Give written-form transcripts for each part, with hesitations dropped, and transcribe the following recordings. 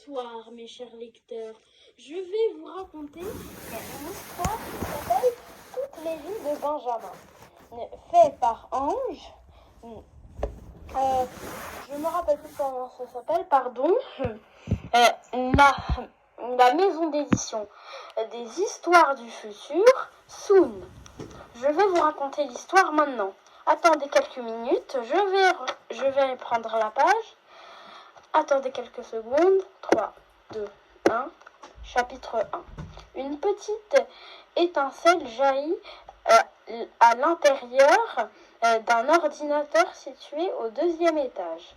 Bonsoir mes chers lecteurs, je vais vous raconter une histoire qui s'appelle Toutes les vies de Benjamin, fait par Ange. Je me rappelle plus comment ça s'appelle, pardon. La maison d'édition des histoires du futur, Soon. Je vais vous raconter l'histoire maintenant. Attendez quelques minutes, je vais prendre la page. Attendez quelques secondes. 3, 2, 1. Chapitre 1. Une petite étincelle jaillit à l'intérieur d'un ordinateur situé au 2e étage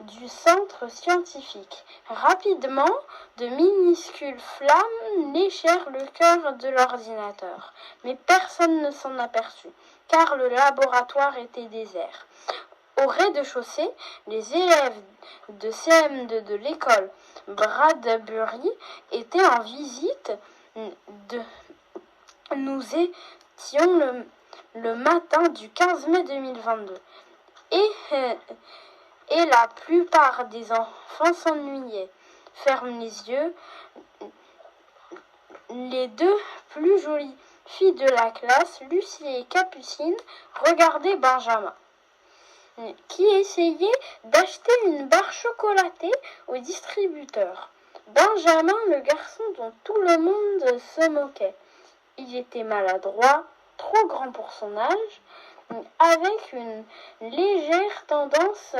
du centre scientifique. Rapidement, de minuscules flammes léchèrent le cœur de l'ordinateur. Mais personne ne s'en aperçut, car le laboratoire était désert. Au rez-de-chaussée, les élèves de CM2 de l'école Bradbury étaient en visite. Nous étions le matin du 15 mai 2022 et la plupart des enfants s'ennuyaient. Ferme les yeux. Les deux plus jolies filles de la classe, Lucie et Capucine, regardaient Benjamin, qui essayait d'acheter une barre chocolatée au distributeur. Benjamin, le garçon dont tout le monde se moquait. Il était maladroit, trop grand pour son âge, avec une légère tendance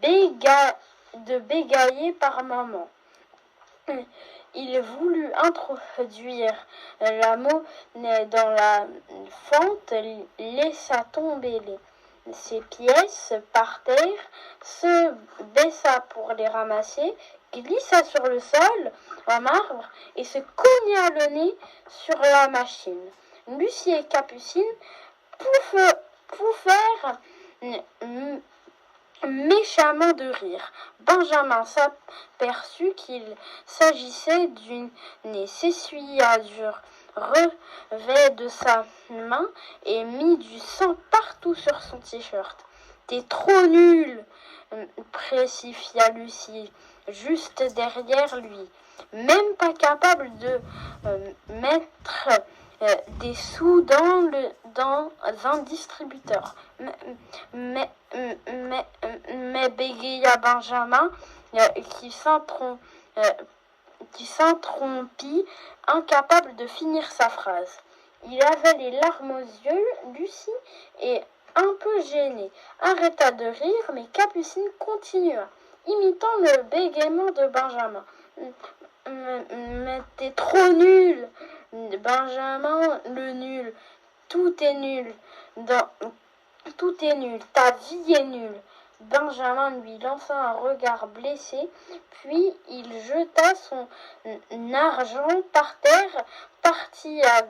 de bégayer par moment. Il voulut introduire la monnaie dans la fente, laissa tomber ses pièces par terre, se baissa pour les ramasser, glissa sur le sol en marbre et se cogna le nez sur la machine. Lucie et Capucine pouffèrent méchamment de rire. Benjamin s'aperçut qu'il s'agissait d'une s'essuya du revers de sa main et mit du sang partout sur son t-shirt. « T'es trop nul !» précipia Lucie, juste derrière lui. Même pas capable de mettre des sous dans un distributeur. Mais bégaya Benjamin, qui s'interrompit, incapable de finir sa phrase. Il avait les larmes aux yeux. Lucie est un peu gênée, arrêta de rire, mais Capucine continua, imitant le bégaiement de Benjamin. Mais t'es trop nul, Benjamin le nul. Tout est nul. Tout est nul. Ta vie est nulle. Benjamin lui lança un regard blessé, puis il jeta son argent par terre, partit à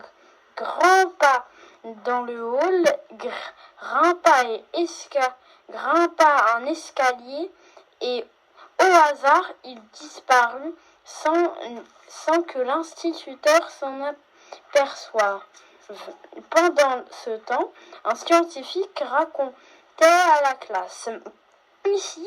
grands pas dans le hall, grimpa un escalier et au hasard il disparut sans que l'instituteur s'en aperçoive. Pendant ce temps, un scientifique racontait à la classe. Ici,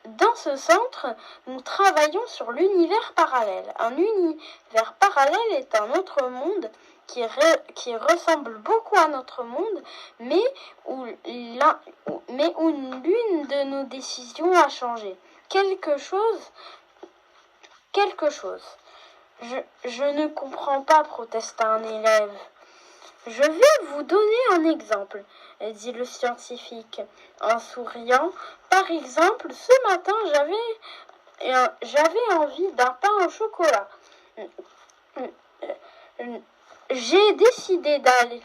dans ce centre, nous travaillons sur l'univers parallèle. Un univers parallèle est un autre monde qui ressemble beaucoup à notre monde, mais où l'une de nos décisions a changé. Quelque chose. Je ne comprends pas, protesta un élève. Je vais vous donner un exemple, dit le scientifique en souriant. Par exemple, ce matin, j'avais envie d'un pain au chocolat. J'ai décidé d'aller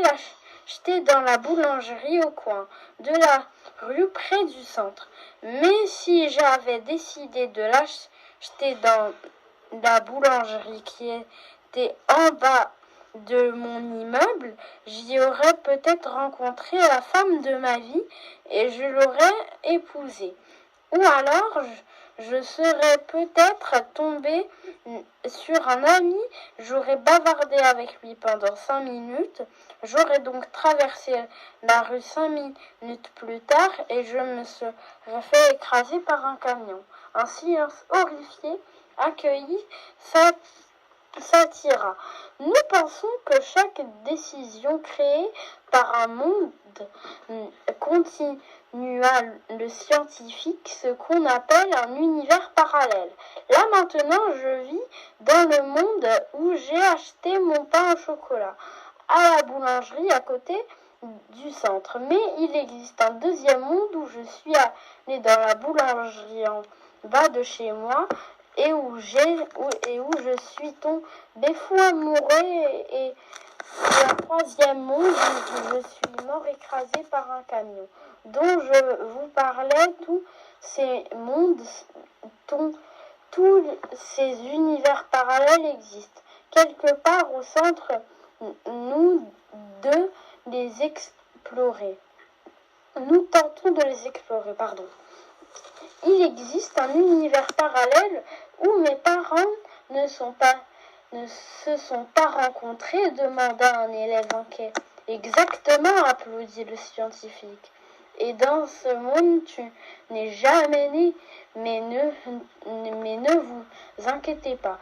l'acheter dans la boulangerie au coin de la rue près du centre. Mais si j'avais décidé de l'acheter dans la boulangerie qui était en bas de mon immeuble, j'y aurais peut-être rencontré la femme de ma vie et je l'aurais épousée. Ou alors, je serais peut-être tombée sur un ami, j'aurais bavardé avec lui pendant 5 minutes, j'aurais donc traversé la rue 5 minutes plus tard et je me serais fait écraser par un camion. Un silence horrifié, accueilli, s'attira. Nous pensons que chaque décision créée par un monde continua le scientifique ce qu'on appelle un univers parallèle. Là maintenant, je vis dans le monde où j'ai acheté mon pain au chocolat à la boulangerie à côté du centre. Mais il existe un deuxième monde où je suis allée dans la boulangerie en bas de chez moi et où je suis tombée fou amoureux et un troisième monde où je suis mort écrasé par un camion dont je vous parlais. Tous ces mondes, tous ces univers parallèles existent quelque part au centre. Nous de les explorer. Nous tentons de les explorer, pardon. Il existe un univers parallèle où mes parents ne se sont pas rencontrés, demanda un élève inquiet. Exactement, applaudit le scientifique. Et dans ce monde, tu n'es jamais né, mais ne vous inquiétez pas,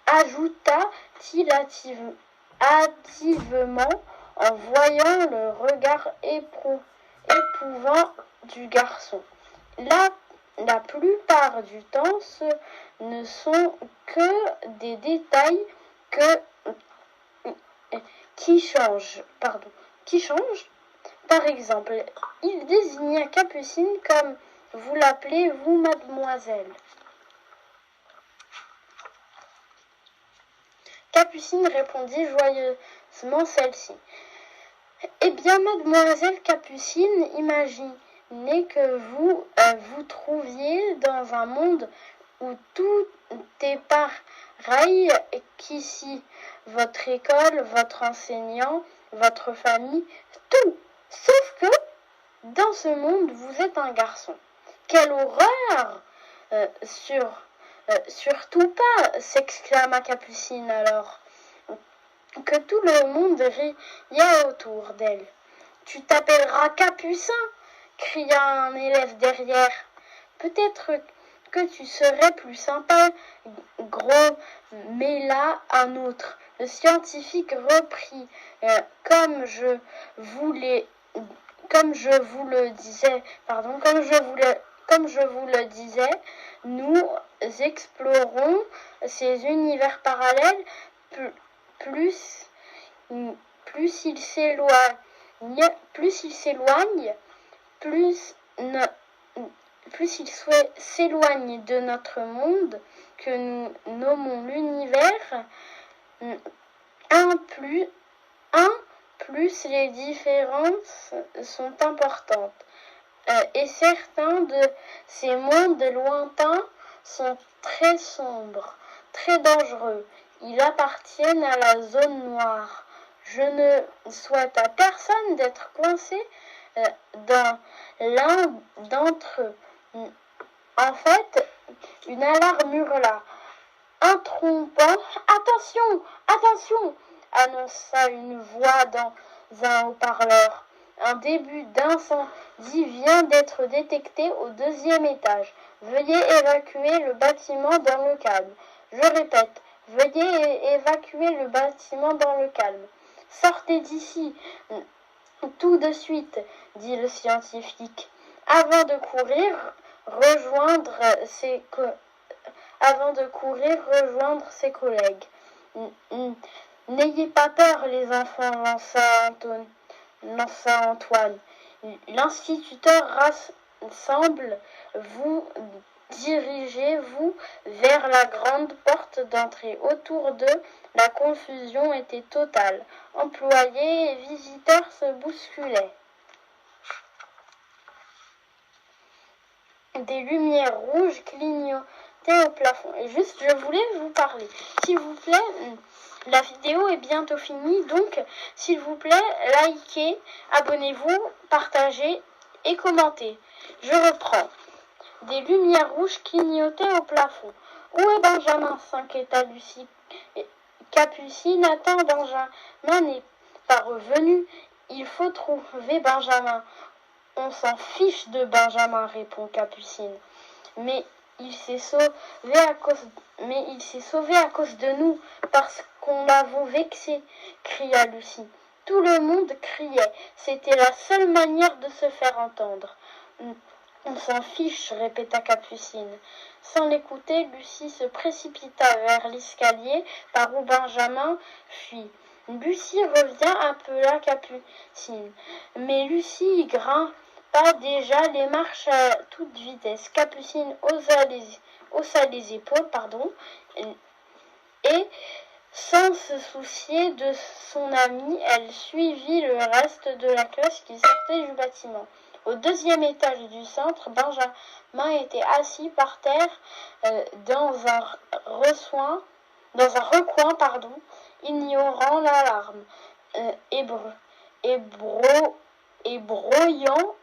ajouta-t-il hâtivement en voyant le regard éprouvant du garçon. La plupart du temps, ce ne sont que des détails qui changent. Par exemple, il désigna Capucine comme vous l'appelez, vous, mademoiselle. Capucine répondit joyeusement celle-ci. Eh bien, mademoiselle Capucine, imaginez que vous vous trouviez dans un monde où tout est pareil qu'ici. Votre école, votre enseignant, votre famille, tout. Sauf que dans ce monde, vous êtes un garçon. Quelle horreur surtout pas, s'exclama Capucine alors que tout le monde riait autour d'elle. Tu t'appelleras Capucin, cria un élève derrière. Peut-être que tu serais plus sympa, grommela un autre. Le scientifique reprit, comme je vous le disais, nous explorons ces univers parallèles. Plus il s'éloigne, plus il s'éloigne de notre monde que nous nommons l'univers, plus les différences sont importantes. Et certains de ces mondes lointains sont très sombres, très dangereux. Ils appartiennent à la zone noire. Je ne souhaite à personne d'être coincé dans l'un d'entre eux. En fait, une alarme hurla. Interrompant. Attention, attention, annonça une voix dans un haut-parleur. Un début d'incendie vient d'être détecté au 2e étage. Veuillez évacuer le bâtiment dans le calme. Je répète, veuillez évacuer le bâtiment dans le calme. Sortez d'ici tout de suite, dit le scientifique, avant de courir rejoindre ses collègues. N'ayez pas peur, les enfants, lança Antoine. L'instituteur rassemble, vous dirigez-vous vers la grande porte d'entrée. Autour d'eux, la confusion était totale. Employés et visiteurs se bousculaient. Des lumières rouges clignotaient au plafond. Et juste, je voulais vous parler. S'il vous plaît, la vidéo est bientôt finie. Donc, s'il vous plaît, likez, abonnez-vous, partagez et commentez. Je reprends. Des lumières rouges clignotaient au plafond. « Où est Benjamin ?» s'inquiéta Lucie. Capucine, attends, Benjamin n'est pas revenu. Il faut trouver Benjamin. On s'en fiche de Benjamin, répond Capucine. Mais il s'est sauvé à cause de nous, parce qu'on l'avons vexé, cria Lucie. Tout le monde criait. C'était la seule manière de se faire entendre. On s'en fiche, répéta Capucine. Sans l'écouter, Lucie se précipita vers l'escalier par où Benjamin fuit. Lucie revient, appela Capucine. Mais Lucie grimpa déjà les marches à toute vitesse. Capucine haussa les épaules, et sans se soucier de son amie, elle suivit le reste de la classe qui sortait du bâtiment. Au deuxième étage du centre, Benjamin était assis par terre dans un recoin, ignorant l'alarme et broyant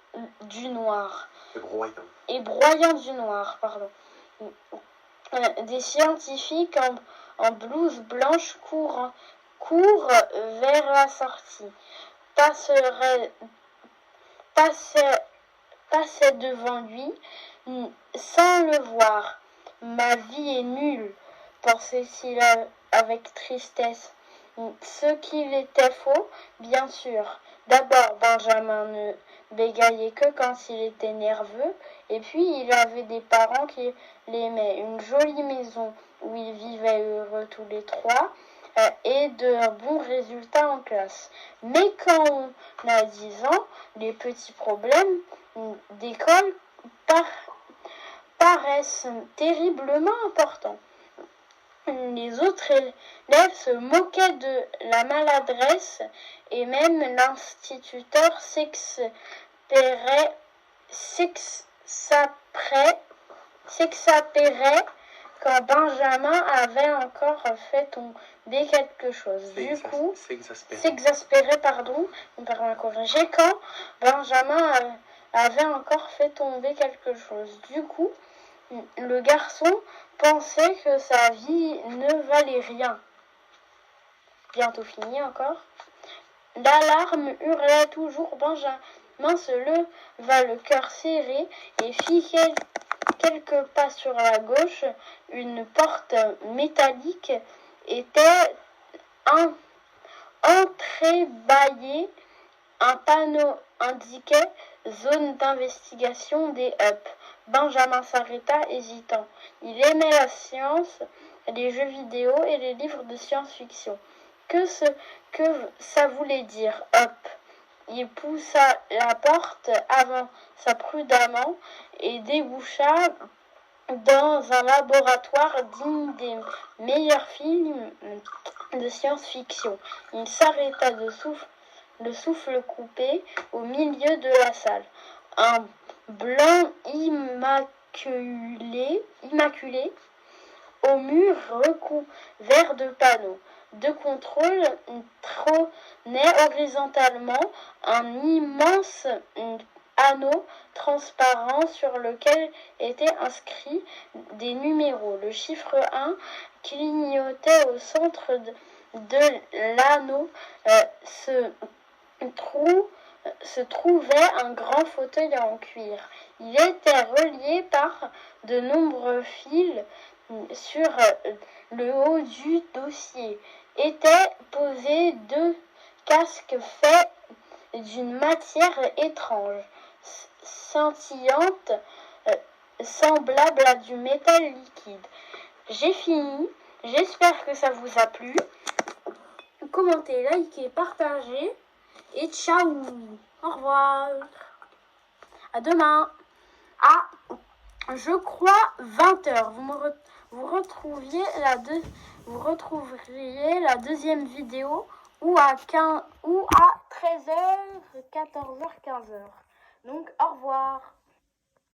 du noir. Des scientifiques en blouse blanche courent vers la sortie. Passait devant lui sans le voir. Ma vie est nulle, pensait-il avec tristesse. Ce qu'il était faux, bien sûr. D'abord, Benjamin ne bégayait que quand il était nerveux, et puis il avait des parents qui l'aimaient, une jolie maison où ils vivaient heureux tous les trois, et de bons résultats en classe. Mais quand on a 10 ans, les petits problèmes d'école paraissent terriblement importants. Les autres élèves se moquaient de la maladresse et même l'instituteur s'exaspérait quand Benjamin avait encore fait tomber quelque chose. S'exaspérait, quand Benjamin avait encore fait tomber quelque chose. Du coup, le garçon pensait que sa vie ne valait rien. Bientôt fini encore. L'alarme hurlait toujours. Benjamin se leva le cœur serré et fit quelques pas sur la gauche. Une porte métallique était entrebâillée. Un panneau indiquait « Zone d'investigation des Up ». Benjamin s'arrêta, hésitant. Il aimait la science, les jeux vidéo et les livres de science-fiction. Que ça voulait dire, Up? Il poussa la porte, avança prudemment et déboucha dans un laboratoire digne des meilleurs films de science-fiction. Il s'arrêta le souffle coupé au milieu de la salle. Un blanc immaculé au mur recouvert de panneaux de contrôle trônait horizontalement un immense anneau transparent sur lequel étaient inscrits des numéros. Le chiffre 1 clignotait au centre de l'anneau. Se trouvait un grand fauteuil en cuir. Il était relié par de nombreux fils. Sur le haut du dossier étaient posés 2 casques faits d'une matière étrange, scintillante, semblable à du métal liquide. J'ai fini. J'espère que ça vous a plu. Commentez, likez, partagez. Et ciao. Au revoir. À demain. Je crois 20h. Vous retrouviez la deuxième vidéo ou à 13h, 14h, 15h. Donc au revoir.